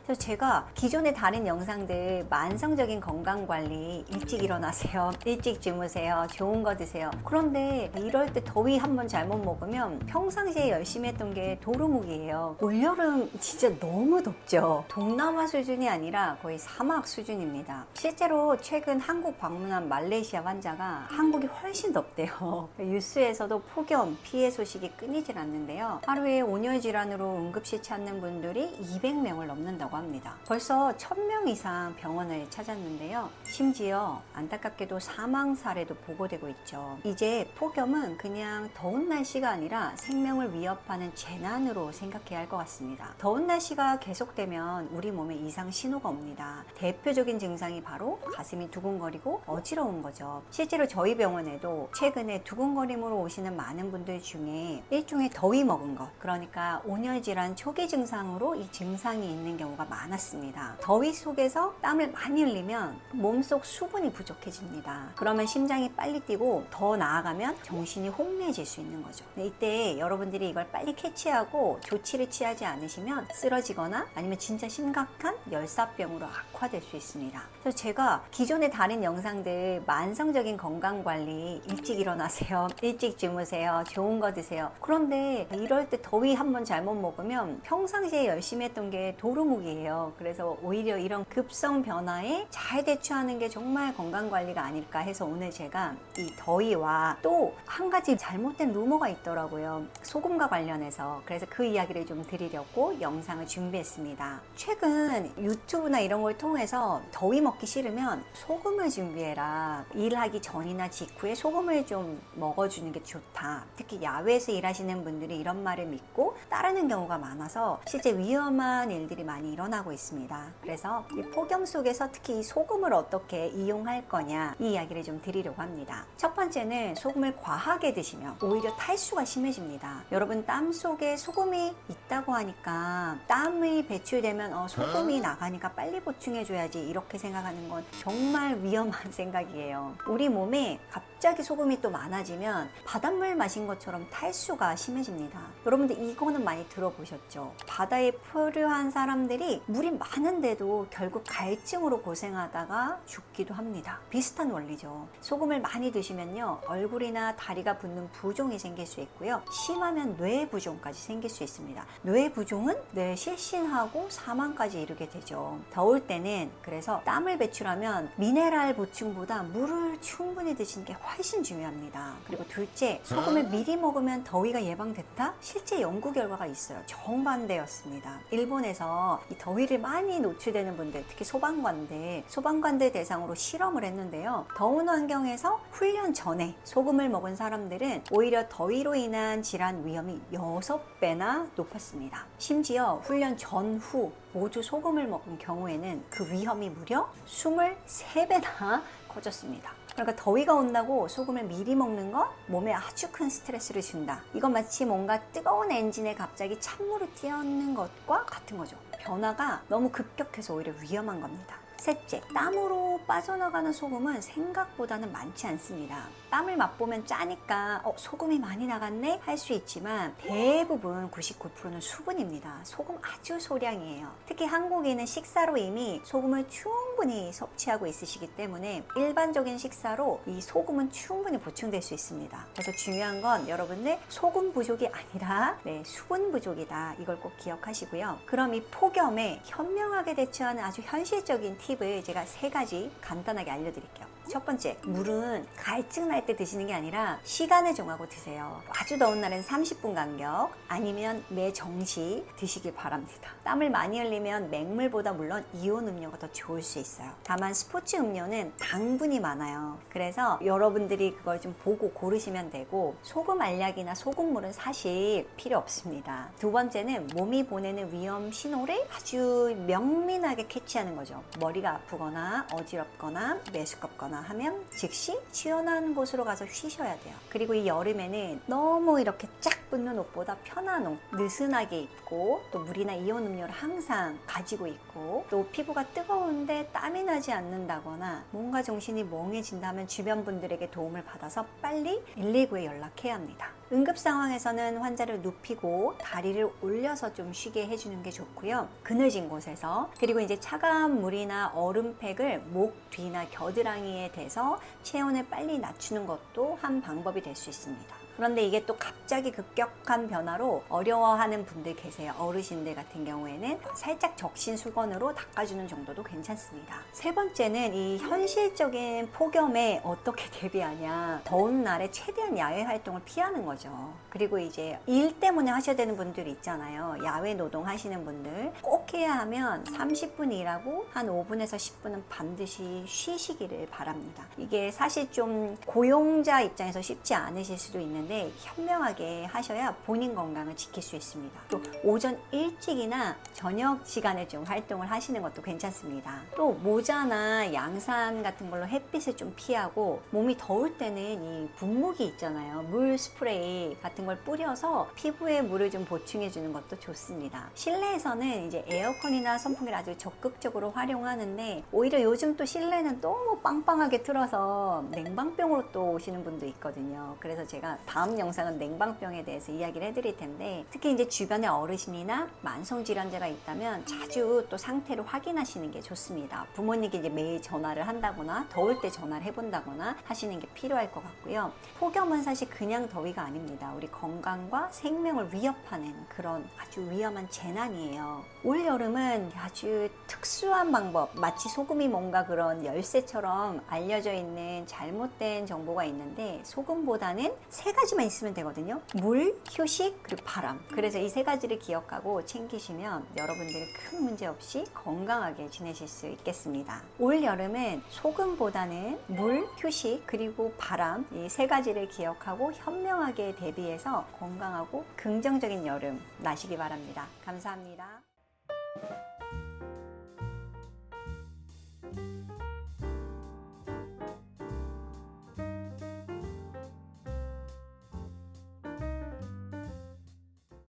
그래서 제가 기존의 다른 영상들 만성적인 건강관리, 일찍 일어나세요, 일찍 주무세요, 좋은 거 드세요. 그런데 이럴 때 더위 한번 잘못 먹으면 평상시에 열심히 했던 게 도루묵이에요. 올여름 진짜 너무 덥죠. 동남아 수준이 아니라 거의 사막 수준입니다. 실제로 최근 한국 방문한 말레이시아 환자가 한국이 훨씬 덥대요. 뉴스에서도 폭염, 피해 소식이 끊이질 않는데요. 하루에 온열 질환으로 응급실 찾는 분들이 200명을 넘는다고 합니다. 벌써 1000명 이상 병원을 찾았는데요. 심지어 안타깝게도 사망 사례도 보고되고 있죠. 이제 폭염은 그냥 더운 날씨가 아니라 생명을 위협하는 재난으로 생각해야 할 것 같습니다. 더운 날씨가 계속되면 우리 몸에 이상 신호가 옵니다. 대표적인 증상이 바로 가슴이 두근거리고 어지러운 거죠. 실제로 저희 병원에도 최근에 두근거림으로 오시는 많은 분들 중에 일종의 더위 먹은 것, 그러니까 온열 질환 초기 증상으로 이 증상이 있는 경우가 많았습니다. 더위 속에서 땀을 많이 흘리면 몸속 수분이 부족해집니다. 그러면 심장이 빨리 뛰고 더 나아가면 정신이 혼미해질 수 있는 거죠. 이때 여러분들이 이걸 빨리 캐치하고 조치를 취하지 않으시면 쓰러지거나 아니면 진짜 심각한 열사병으로 악화될 수 있습니다. 그래서 제가 기존의 다른 영상들 만성적인 건강관리, 일찍 일어나세요, 일찍 주무세요, 좋은 거 드세요. 그런데 이럴 때 더위 한번 잘못 먹으면 평상시에 열심히 했던 게 도루묵이에요. 그래서 오히려 이런 급성 변화에 잘 대처하는 게 정말 건강관리가 아닐까 해서 오늘 제가 이 더위와 또 한 가지 잘못된 루머가 있더라고요. 소금과 관련해서. 그래서 그 이야기를 좀 드리려고 영상을 준비했습니다. 최근 유튜브나 이런 걸 통해서 더위 먹기 싫으면 소금을 준비해라. 일하기 전이나 직후에 소금을 좀 먹어주는 게 좋다. 특히 야외에서 일하시는 분들이 이런 말을 믿고 따르는 경우가 많아서 실제 위험한 일들이 많이 일어나고 있습니다. 그래서 이 폭염 속에서 특히 이 소금을 어떻게 이용할 거냐, 이 이야기를 좀 드리려고 합니다. 첫 번째는 소금을 과하게 드시면 오히려 탈수가 심해집니다. 여러분, 땀 속에 소금이 있다고 하니까 땀이 배출되면 소금이 나가니까 빨리 보충해줘야지 이렇게 생각하는 건 정말 위험한 생각이에요. 우리 몸에 갑자기 소금이 또 많아지면 바닷물 마신 것처럼 탈수가 심해집니다. 여러분들 이거는 많이 들어보셨죠? 바다에 표류한 사람들이 물이 많은데도 결국 갈증으로 고생하다가 죽기도 합니다. 비슷한 원리죠. 소금을 많이 드시면요, 얼굴이나 다리가 붓는 부종이 생길 수 있고요, 심하면 뇌 부종까지 생길 수 있습니다. 뇌 부종은 뇌 실신하고 사망까지 이르게 되죠. 더울 때는 그래서 땀을 배출하면 미네랄 보충보다 물을 충분히 드시는 게 훨씬 중요합니다. 그리고 둘째, 소금을 미리 먹으면 더위가 예방됐다? 실제 연구 결과가 있어요. 정반대였습니다. 일본에서 이 더위를 많이 노출되는 분들, 특히 소방관들 대상으로 실험을 했는데요. 더운 환경에서 훈련 전에 소금을 먹은 사람들은 오히려 더위로 인한 질환 위험이 6배나 높았습니다. 심지어 훈련 전후 모두 소금을 먹은 경우에는 그 위험이 무려 23배나 커졌습니다. 그러니까 더위가 온다고 소금을 미리 먹는 건 몸에 아주 큰 스트레스를 준다. 이건 마치 뭔가 뜨거운 엔진에 갑자기 찬물을 띄얹는 것과 같은 거죠. 변화가 너무 급격해서 오히려 위험한 겁니다. 셋째, 땀으로 빠져나가는 소금은 생각보다는 많지 않습니다. 땀을 맛보면 짜니까 소금이 많이 나갔네? 할 수 있지만 대부분 99%는 수분입니다. 소금 아주 소량이에요. 특히 한국인은 식사로 이미 소금을 충분히 섭취하고 있으시기 때문에 일반적인 식사로 이 소금은 충분히 보충될 수 있습니다. 그래서 중요한 건 여러분들 소금 부족이 아니라 수분 부족이다. 이걸 꼭 기억하시고요. 그럼 이 폭염에 현명하게 대처하는 아주 현실적인 팁을 제가 3가지 간단하게 알려드릴게요. 첫 번째, 물은 갈증 날 때 드시는 게 아니라 시간을 정하고 드세요. 아주 더운 날은 30분 간격, 아니면 매 정시 드시길 바랍니다. 땀을 많이 흘리면 맹물보다 물론 이온 음료가 더 좋을 수 있어요. 다만 스포츠 음료는 당분이 많아요. 그래서 여러분들이 그걸 좀 보고 고르시면 되고, 소금 알약이나 소금물은 사실 필요 없습니다. 두 번째는 몸이 보내는 위험 신호를 아주 명민하게 캐치하는 거죠. 머리가 아프거나 어지럽거나 메스껍거나 하면 즉시 시원한 곳으로 가서 쉬셔야 돼요. 그리고 이 여름에는 너무 이렇게 쫙 붙는 옷보다 편한 옷, 느슨하게 입고, 또 물이나 이온 음료를 항상 가지고 있고, 또 피부가 뜨거운데 땀이 나지 않는다거나 뭔가 정신이 멍해진다면 주변 분들에게 도움을 받아서 빨리 119에 연락해야 합니다. 응급 상황에서는 환자를 눕히고 다리를 올려서 좀 쉬게 해주는 게 좋고요. 그늘진 곳에서. 그리고 이제 차가운 물이나 얼음팩을 목 뒤나 겨드랑이에 대서 체온을 빨리 낮추는 것도 한 방법이 될 수 있습니다. 그런데 이게 또 갑자기 급격한 변화로 어려워하는 분들 계세요. 어르신들 같은 경우에는 살짝 적신 수건으로 닦아주는 정도도 괜찮습니다. 세 번째는 이 현실적인 폭염에 어떻게 대비하냐. 더운 날에 최대한 야외 활동을 피하는 거죠. 그리고 이제 일 때문에 하셔야 되는 분들 있잖아요. 야외 노동 하시는 분들 꼭 해야 하면 30분 일하고 한 5분에서 10분은 반드시 쉬시기를 바랍니다. 이게 사실 좀 고용자 입장에서 쉽지 않으실 수도 있는데 현명하게 하셔야 본인 건강을 지킬 수 있습니다. 또 오전 일찍이나 저녁 시간에 좀 활동을 하시는 것도 괜찮습니다. 또 모자나 양산 같은 걸로 햇빛을 좀 피하고 몸이 더울 때는 이 분무기 있잖아요. 물 스프레이 같은 걸 뿌려서 피부에 물을 좀 보충해 주는 것도 좋습니다. 실내에서는 이제 에어컨이나 선풍기를 아주 적극적으로 활용하는데 오히려 요즘 또 실내는 너무 빵빵하게 틀어서 냉방병으로 또 오시는 분도 있거든요. 그래서 제가 다음 영상은 냉방병에 대해서 이야기를 해드릴 텐데 특히 이제 주변에 어르신이나 만성질환자가 있다면 자주 또 상태를 확인하시는 게 좋습니다. 부모님께 이제 매일 전화를 한다거나 더울 때 전화를 해본다거나 하시는 게 필요할 것 같고요. 폭염은 사실 그냥 더위가 아닙니다. 우리 건강과 생명을 위협하는 그런 아주 위험한 재난이에요. 올 여름은 아주 특수한 방법, 마치 소금이 뭔가 그런 열쇠처럼 알려져 있는 잘못된 정보가 있는데 소금보다는 세 가지만 있으면 되거든요. 물, 휴식, 그리고 바람. 그래서 이 세 가지를 기억하고 챙기시면 여러분들이 큰 문제 없이 건강하게 지내실 수 있겠습니다. 올 여름은 소금보다는 물, 휴식, 그리고 바람 이 세 가지를 기억하고 현명하게 대비해서 건강하고 긍정적인 여름 나시기 바랍니다. 감사합니다.